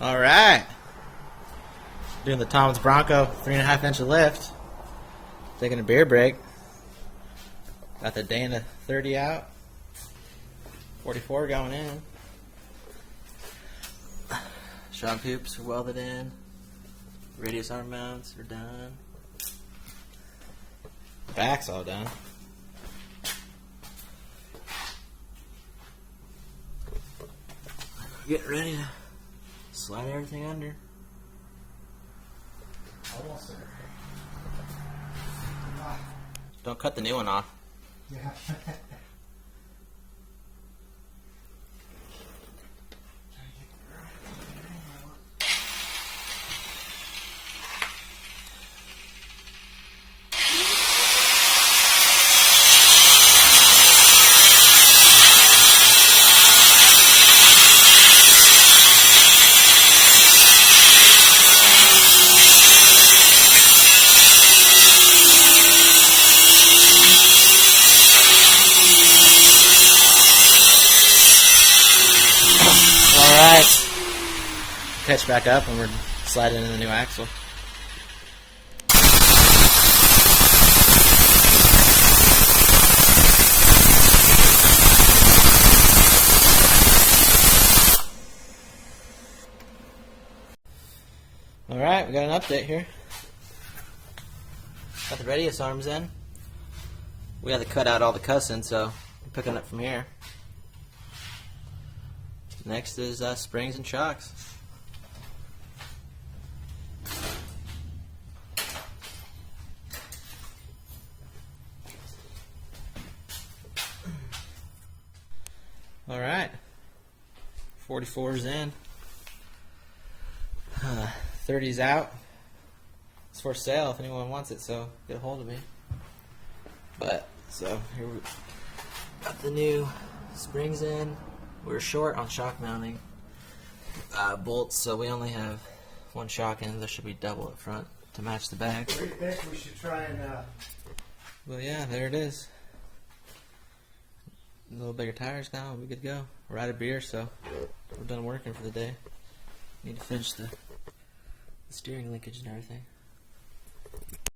All right. Doing the Tom's Bronco 3.5 inch lift. Taking a beer break. Got the Dana 30 out. 44 going in. Shock hoops are welded in. Radius arm mounts are done. Back's all done. Getting ready to slide everything under. Almost there. Don't cut the new one off. Yeah. Alright. Catch back up and we're sliding in the new axle. Alright, we got an update here. Got the radius arms in. We had to cut out all the cussing, so I'm picking up from here. Next is springs and shocks. Alright, 44's in, 30's out. It's for sale if anyone wants it, so get a hold of me. But, so here we got the new springs in. We're short on shock mounting bolts, so we only have one shock in. There should be double up front to match the bag. What do you think we should try and Well, yeah, there it is. A little bigger tires now, we good to go. We're out of beer, so we're done working for the day. Need to finish the steering linkage and everything.